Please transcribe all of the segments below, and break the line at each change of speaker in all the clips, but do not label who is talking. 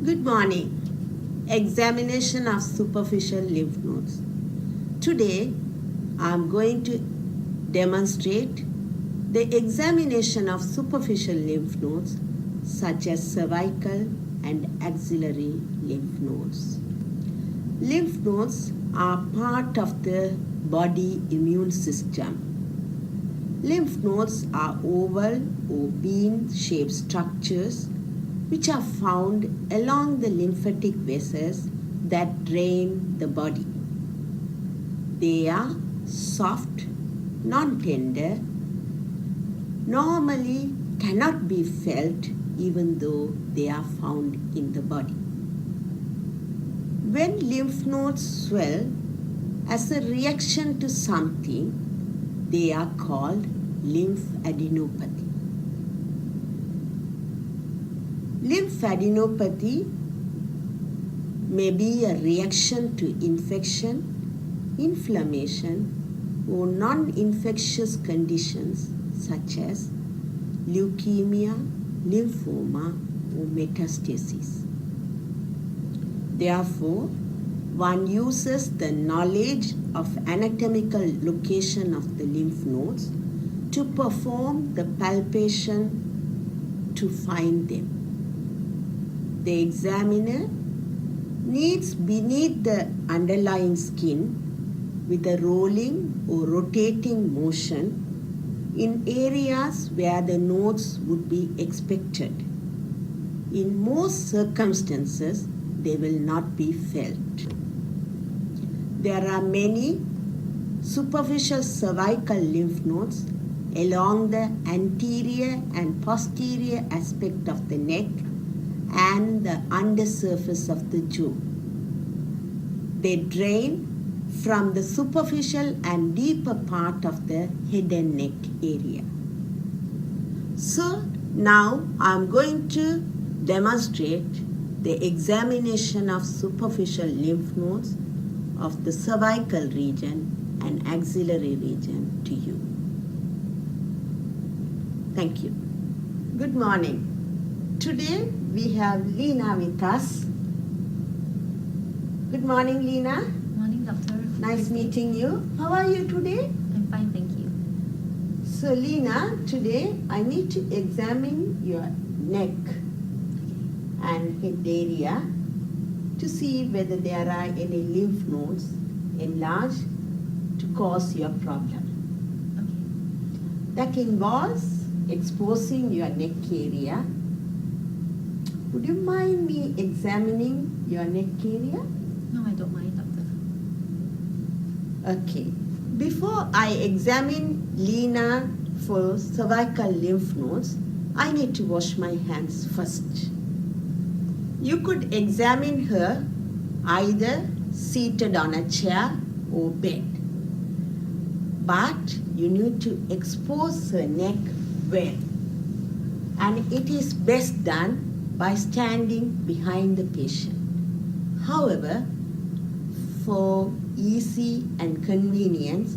Good morning. Examination of superficial lymph nodes. Today, I am going to demonstrate the examination of superficial lymph nodes such as cervical and axillary lymph nodes. Lymph nodes are part of the body immune system. Lymph nodes are oval or bean-shaped structures which are found along the lymphatic vessels that drain the body. They are soft, non-tender, normally cannot be felt even though they are found in the body. When lymph nodes swell as a reaction to something, they are called lymphadenopathy. Lymphadenopathy may be a reaction to infection, inflammation, or non-infectious conditions such as leukemia, lymphoma, or metastasis. Therefore, one uses the knowledge of anatomical location of the lymph nodes to perform the palpation to find them. The examiner kneads beneath the underlying skin with a rolling or rotating motion in areas where the nodes would be expected. In most circumstances, they will not be felt. There are many superficial cervical lymph nodes along the anterior and posterior aspect of the neck and the undersurface of the jaw. They drain from the superficial and deeper part of the head and neck area. So now I am going to demonstrate the examination of superficial lymph nodes of the cervical region and axillary region to you. Thank you. Good morning. Today we have Lena with us. Good morning, Lena.
Morning, doctor.
Nice meeting you. How are you today?
I'm fine, thank you.
So, Lena, today I need to examine your neck and head area to see whether there are any lymph nodes enlarged to cause your problem.
Okay.
That involves exposing your neck area. Would you mind me examining your neck area?
No, I don't mind, doctor.
Okay. Before I examine Lena for cervical lymph nodes, I need to wash my hands first. You could examine her either seated on a chair or bed. But you need to expose her neck well. And it is best done by standing behind the patient. However, for easy and convenience,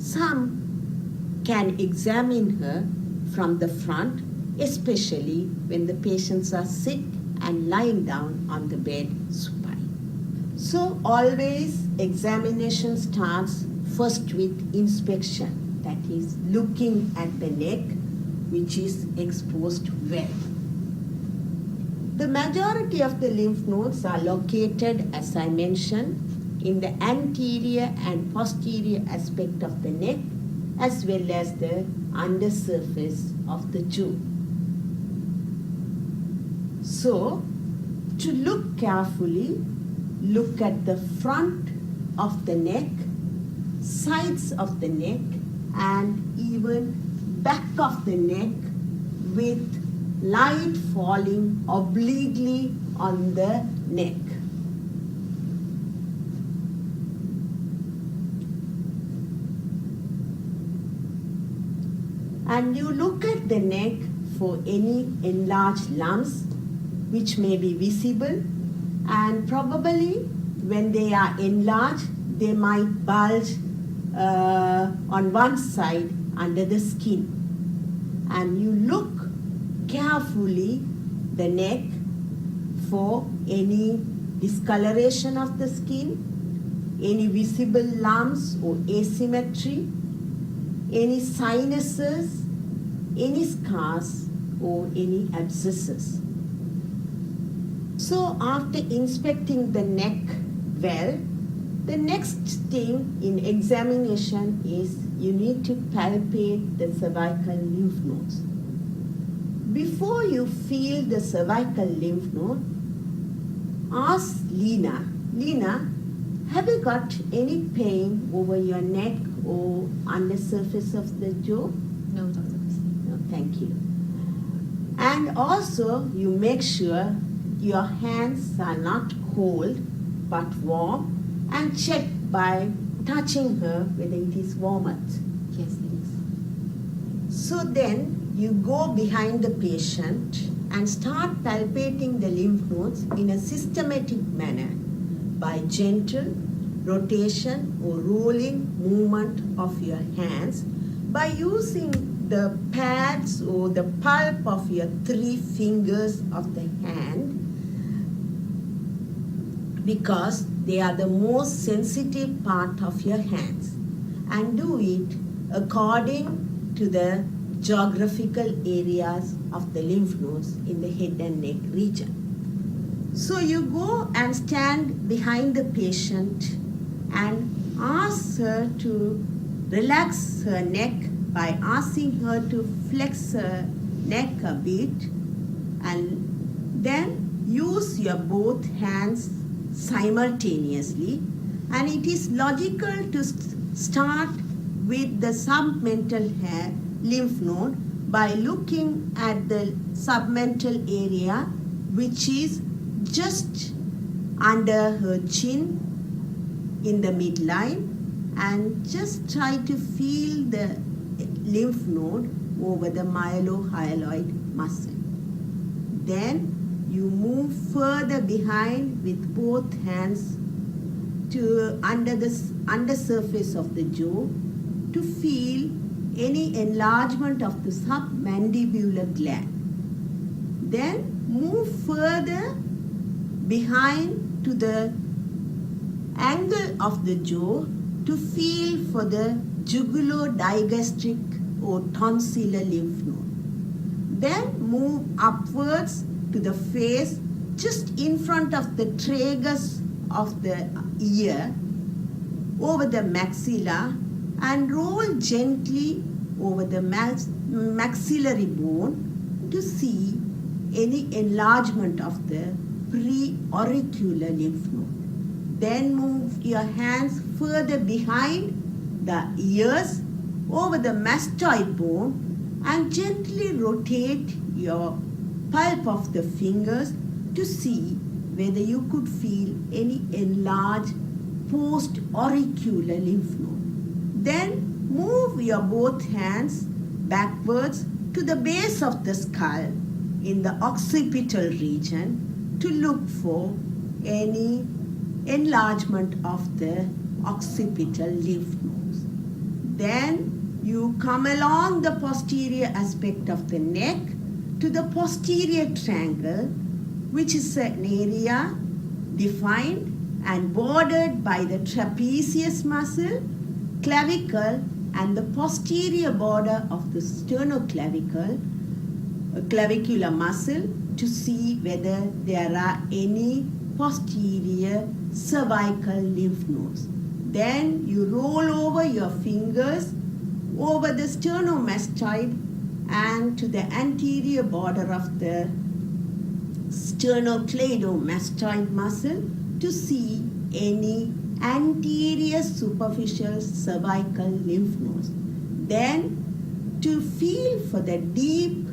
some can examine her from the front, especially when the patients are sick and lying down on the bed supine. So always examination starts first with inspection, that is looking at the neck which is exposed well. The majority of the lymph nodes are located, as I mentioned, in the anterior and posterior aspect of the neck as well as the undersurface of the jaw. So, to look carefully, look at the front of the neck, sides of the neck, and even back of the neck with light falling obliquely on the neck. And you look at the neck for any enlarged lumps which may be visible, and probably when they are enlarged, they might bulge on one side under the skin. And you look carefully the neck for any discoloration of the skin, any visible lumps or asymmetry, any sinuses, any scars or any abscesses. So after inspecting the neck well, the next thing in examination is you need to palpate the cervical lymph nodes. Before you feel the cervical lymph node, ask Lena, have you got any pain over your neck or under surface of the jaw?
No, Dr. Christine.
No, thank you. And also you make sure your hands are not cold but warm, and check by touching her whether it is warm or not.
Yes, it is.
So then you go behind the patient and start palpating the lymph nodes in a systematic manner by gentle rotation or rolling movement of your hands by using the pads or the pulp of your 3 fingers of the hand, because they are the most sensitive part of your hands, and do it according to the geographical areas of the lymph nodes in the head and neck region. So you go and stand behind the patient and ask her to relax her neck by asking her to flex her neck a bit, and then use your both hands simultaneously. And it is logical to start with the submental lymph node by looking at the submental area, which is just under her chin in the midline, and just try to feel the lymph node over the myelohyaloid muscle. Then you move further behind with both hands to under the undersurface of the jaw to feel any enlargement of the submandibular gland. Then move further behind to the angle of the jaw to feel for the jugulodigastric or tonsillar lymph node. Then move upwards to the face just in front of the tragus of the ear over the maxilla, and roll gently over the maxillary bone to see any enlargement of the preauricular lymph node. Then move your hands further behind the ears over the mastoid bone and gently rotate your pulp of the fingers to see whether you could feel any enlarged post-auricular lymph node. Then move your both hands backwards to the base of the skull in the occipital region to look for any enlargement of the occipital lymph nodes. Then you come along the posterior aspect of the neck to the posterior triangle, which is an area defined and bordered by the trapezius muscle, clavicle, and the posterior border of the sternoclavicular clavicular muscle to see whether there are any posterior cervical lymph nodes. Then you roll over your fingers over the sternomastoid and to the anterior border of the sternocleidomastoid muscle to see any anterior superficial cervical lymph nodes. Then to feel for the deep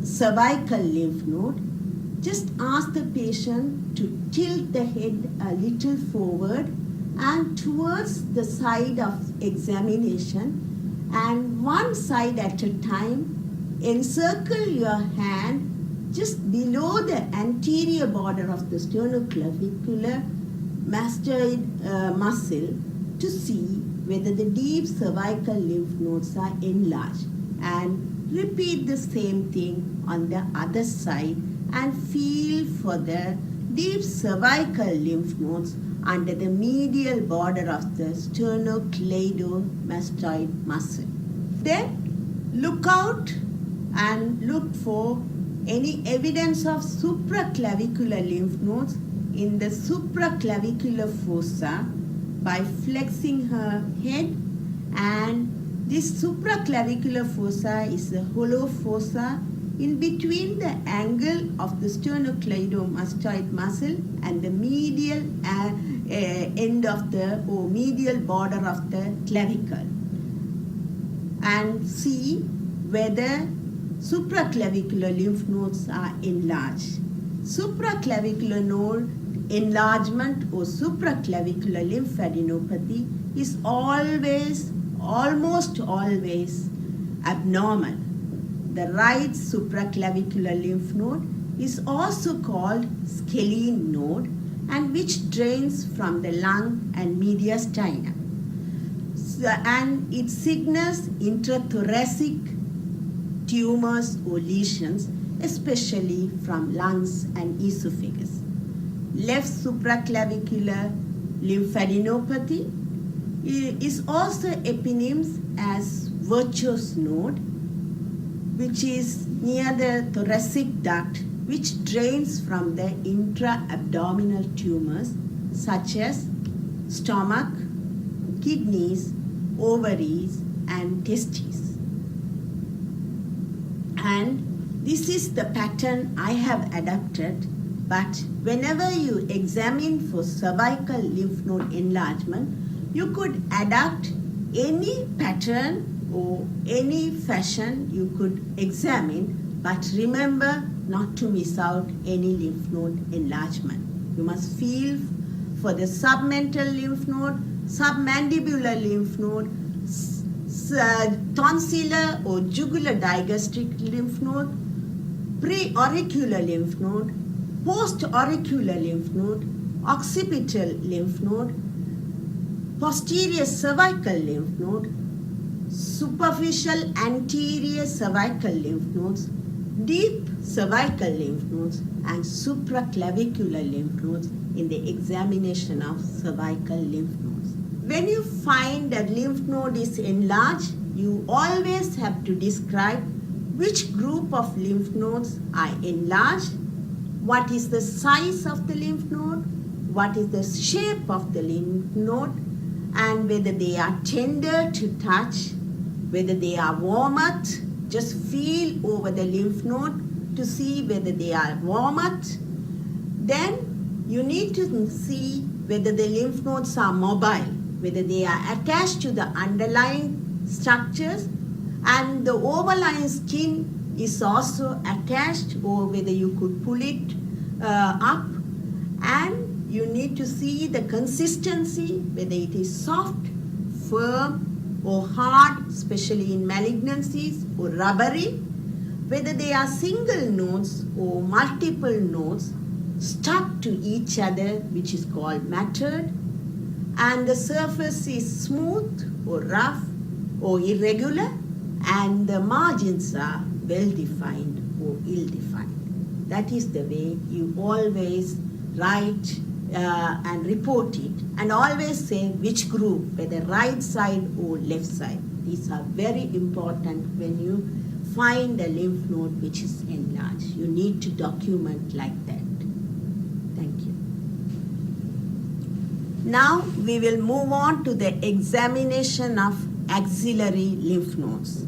cervical lymph node, just ask the patient to tilt the head a little forward and towards the side of examination, and one side at a time encircle your hand just below the anterior border of the sternoclavicular mastoid muscle to see whether the deep cervical lymph nodes are enlarged, and repeat the same thing on the other side and feel for the deep cervical lymph nodes under the medial border of the sternocleidomastoid muscle. Then look out and look for any evidence of supraclavicular lymph nodes in the supraclavicular fossa by flexing her head, and this supraclavicular fossa is a hollow fossa in between the angle of the sternocleidomastoid muscle and the medial end of the or medial border of the clavicle, and see whether supraclavicular lymph nodes are enlarged. Supraclavicular node enlargement or supraclavicular lymphadenopathy is almost always abnormal. The right supraclavicular lymph node is also called scalene node, and which drains from the lung and mediastinum. And it signals intrathoracic tumors or lesions, especially from lungs and esophagus. Left supraclavicular lymphadenopathy is also eponyms as Virchow's node, which is near the thoracic duct, which drains from the intra-abdominal tumors such as stomach, kidneys, ovaries, and testes. And this is the pattern I have adapted, but whenever you examine for cervical lymph node enlargement, you could adapt any pattern or any fashion you could examine, but remember not to miss out any lymph node enlargement. You must feel for the submental lymph node, submandibular lymph node, tonsillar or jugular digastric lymph node, pre-auricular lymph node, post-auricular lymph node, occipital lymph node, posterior cervical lymph node, superficial anterior cervical lymph nodes, deep cervical lymph nodes, and supraclavicular lymph nodes in the examination of cervical lymph nodes. When you find that lymph node is enlarged, you always have to describe which group of lymph nodes are enlarged, what is the size of the lymph node, what is the shape of the lymph node, and whether they are tender to touch, whether they are warm-at. Just feel over the lymph node to see whether they are warm-at. Then you need to see whether the lymph nodes are mobile, whether they are attached to the underlying structures, and the overlying skin is also attached, or whether you could pull it up. And you need to see the consistency, whether it is soft, firm, or hard, especially in malignancies, or rubbery, whether they are single nodes or multiple nodes stuck to each other, which is called matted, and the surface is smooth or rough or irregular, and the margins are well-defined or ill-defined. That is the way you always write and report it, and always say which group, whether right side or left side. These are very important when you find a lymph node which is enlarged. You need to document like that. Thank you. Now we will move on to the examination of axillary lymph nodes.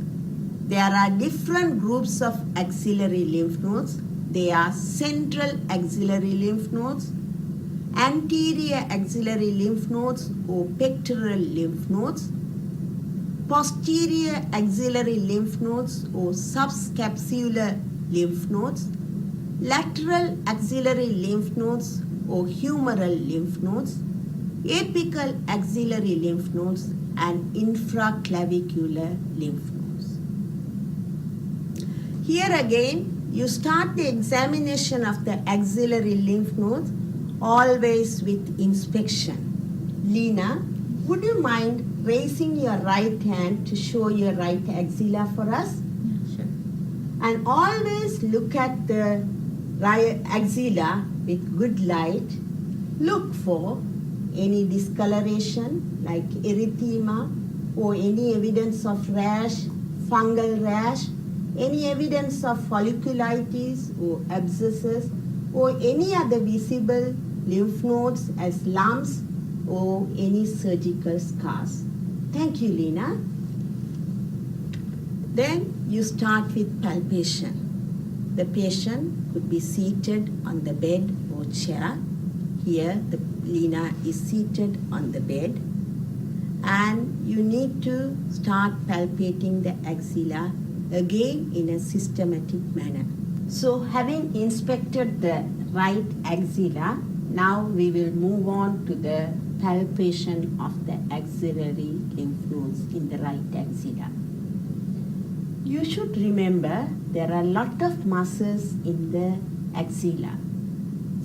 There are different groups of axillary lymph nodes. They are central axillary lymph nodes, anterior axillary lymph nodes or pectoral lymph nodes, posterior axillary lymph nodes or subcapsular lymph nodes, lateral axillary lymph nodes or humeral lymph nodes, apical axillary lymph nodes, and infraclavicular lymph nodes. Here again, you start the examination of the axillary lymph nodes always with inspection. Lena, would you mind raising your right hand to show your right axilla for us?
Sure.
And always look at the axilla with good light, look for any discoloration like erythema or any evidence of rash, fungal rash, any evidence of folliculitis or abscesses, or any other visible lymph nodes as lumps or any surgical scars. Thank you, Lena. Then you start with palpation. The patient could be seated on the bed or chair. Here, Lena is seated on the bed, and you need to start palpating the axilla again in a systematic manner. So, having inspected the right axilla, now we will move on to the palpation of the axillary lymph nodes in the right axilla. You should remember there are a lot of muscles in the axilla.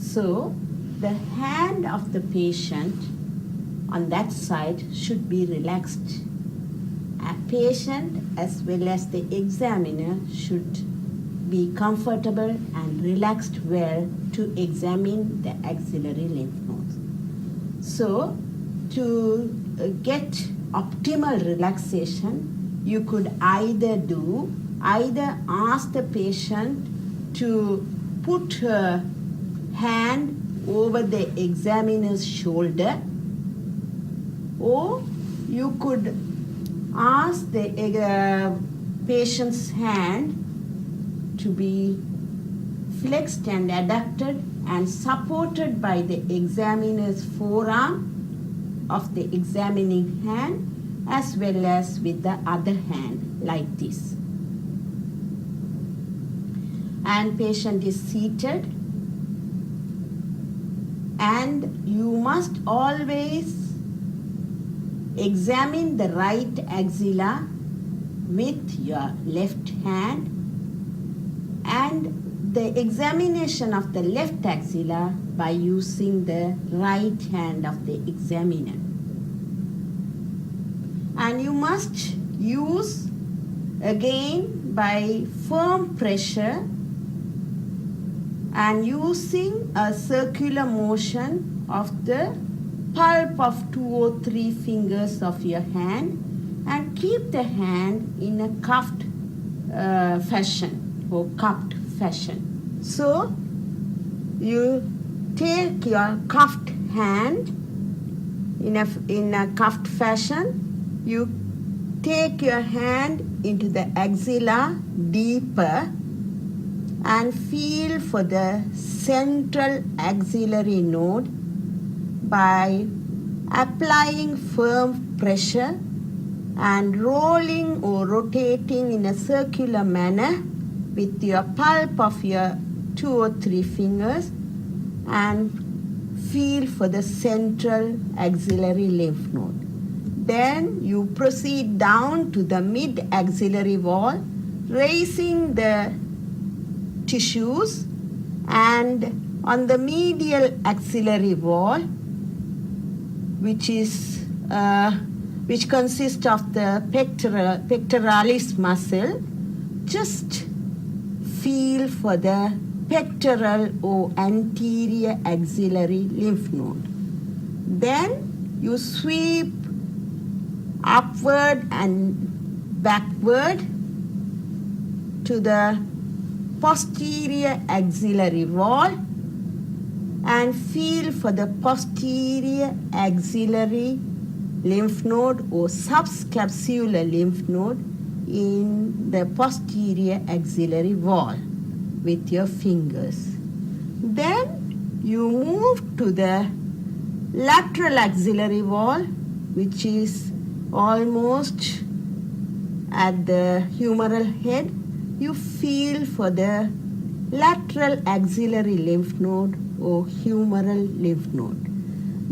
So, the hand of the patient on that side should be relaxed. A patient as well as the examiner should be comfortable and relaxed well to examine the axillary lymph nodes. So, to get optimal relaxation, you could either ask the patient to put her hand over the examiner's shoulder, or you could ask the patient's hand to be flexed and adducted and supported by the examiner's forearm of the examining hand as well as with the other hand like this. And patient is seated, and you must always examine the right axilla with your left hand, and the examination of the left axilla by using the right hand of the examiner. And you must use again by firm pressure and using a circular motion of the pulp of 2 or 3 fingers of your hand, and keep the hand in a cuffed fashion or cupped fashion. So you take your cuffed hand in a cuffed fashion. You take your hand into the axilla deeper and feel for the central axillary node by applying firm pressure and rolling or rotating in a circular manner with your pulp of your 2 or 3 fingers, and feel for the central axillary lymph node. Then you proceed down to the mid-axillary wall, raising the tissues, and on the medial axillary wall, which consists of the pectoralis muscle, just feel for the pectoral or anterior axillary lymph node. Then you sweep upward and backward to the posterior axillary wall and feel for the posterior axillary lymph node or subscapsular lymph node in the posterior axillary wall with your fingers. Then you move to the lateral axillary wall, which is almost at the humeral head. You feel for the lateral axillary lymph node or humeral lymph node.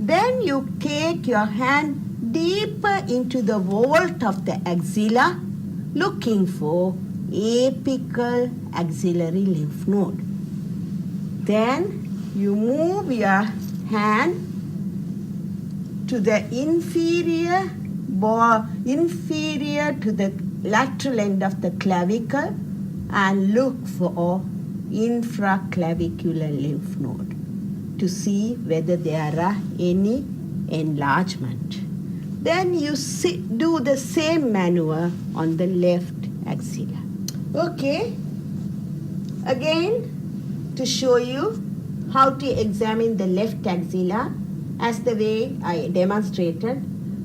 Then you take your hand deeper into the vault of the axilla, looking for apical axillary lymph node. Then you move your hand to the inferior to the lateral end of the clavicle and look for infraclavicular lymph node to see whether there are any enlargement. Then you do the same maneuver on the left axilla. Okay, again to show you how to examine the left axilla as the way I demonstrated.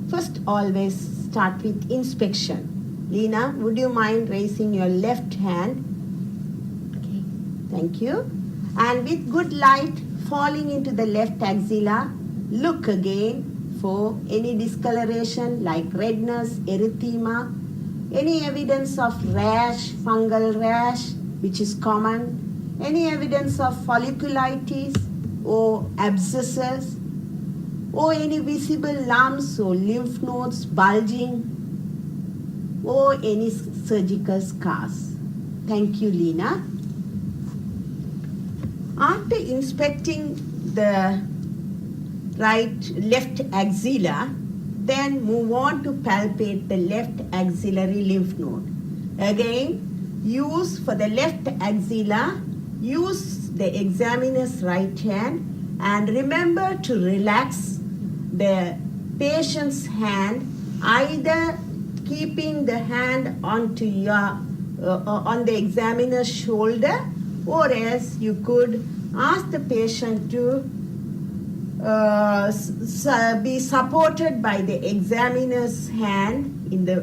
First, always start with inspection. Lena, would you mind raising your left hand?
Okay.
Thank you. And with good light falling into the left axilla, look again for any discoloration like redness, erythema, any evidence of rash, fungal rash, which is common, any evidence of folliculitis or abscesses, or any visible lumps or lymph nodes bulging, or any surgical scars. Thank you, Lena. After inspecting the left axilla, then move on to palpate the left axillary lymph node. Again, use for the left axilla, use the examiner's right hand and remember to relax the patient's hand, either keeping the hand onto your on the examiner's shoulder, or else you could ask the patient to be supported by the examiner's hand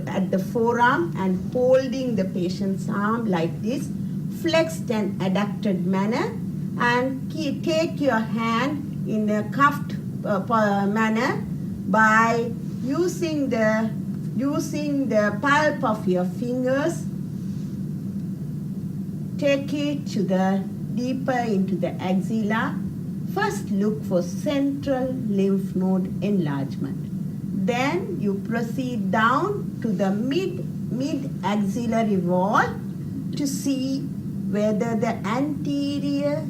at the forearm and holding the patient's arm like this, flexed and adducted manner, and take your hand in a cuffed manner by using the palm of your fingers. Take it to the deeper into the axilla. First look for central lymph node enlargement. Then you proceed down to the mid axillary wall to see whether the anterior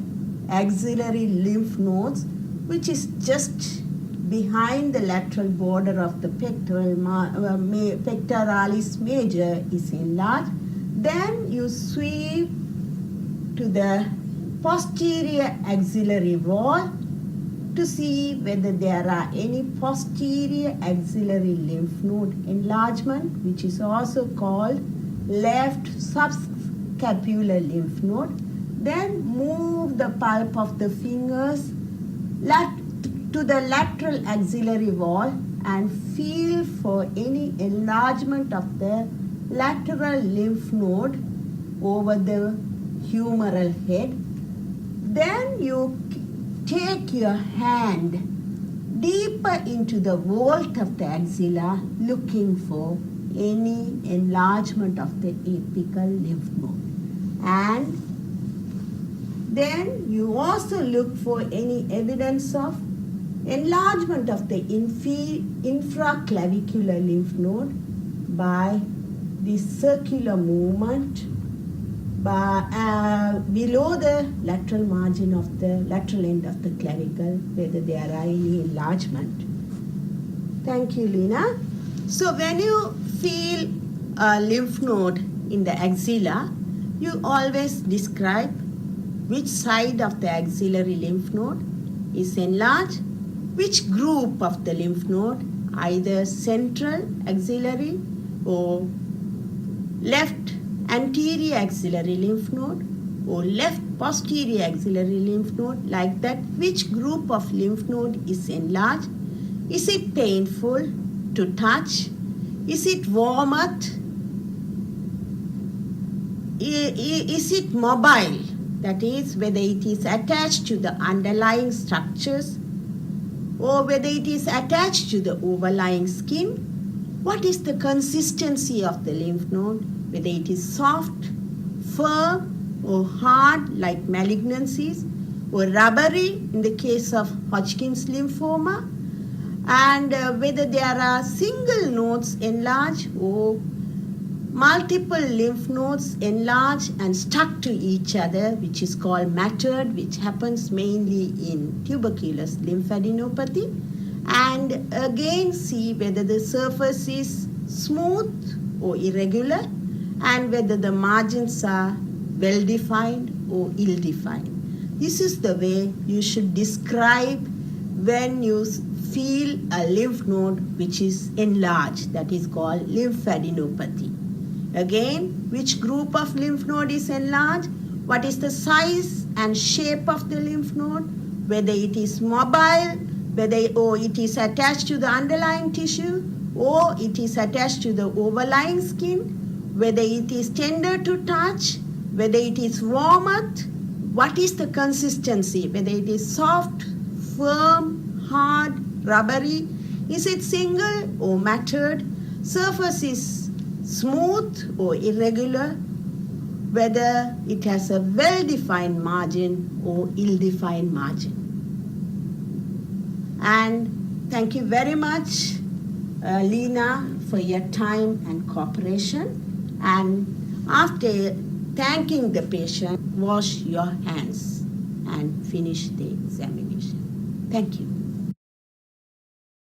axillary lymph nodes, which is just behind the lateral border of the pectoralis major, is enlarged. Then you sweep to the posterior axillary wall to see whether there are any posterior axillary lymph node enlargement, which is also called left subscapular lymph node. Then move the palm of the fingers to the lateral axillary wall and feel for any enlargement of the lateral lymph node over the humeral head. Then you take your hand deeper into the vault of the axilla, looking for any enlargement of the apical lymph node. And then you also look for any evidence of enlargement of the infraclavicular lymph node by the circular movement below the lateral margin of the lateral end of the clavicle, whether there are any enlargement. Thank you, Lena. So when you feel a lymph node in the axilla, you always describe which side of the axillary lymph node is enlarged, which group of the lymph node, either central axillary or left anterior axillary lymph node or left posterior axillary lymph node, like that, which group of lymph node is enlarged. Is it painful to touch? Is it warmth? Is it mobile? That is, whether it is attached to the underlying structures or whether it is attached to the overlying skin. What is the consistency of the lymph node? Whether it is soft, firm, or hard like malignancies, or rubbery in the case of Hodgkin's lymphoma, and whether there are single nodes enlarged or multiple lymph nodes enlarged and stuck to each other, which is called matted, which happens mainly in tuberculous lymphadenopathy, and again see whether the surface is smooth or irregular, and whether the margins are well defined or ill-defined. This is the way you should describe when you feel a lymph node which is enlarged, that is called lymphadenopathy. Again, which group of lymph node is enlarged? What is the size and shape of the lymph node? Whether it is mobile, or it is attached to the underlying tissue, or it is attached to the overlying skin, whether it is tender to touch, whether it is warmed, what is the consistency, whether it is soft, firm, hard, rubbery, is it single or matted, surface is smooth or irregular, whether it has a well-defined margin or ill-defined margin. And thank you very much, Lena, for your time and cooperation. And after thanking the patient, wash your hands and finish the examination. Thank you.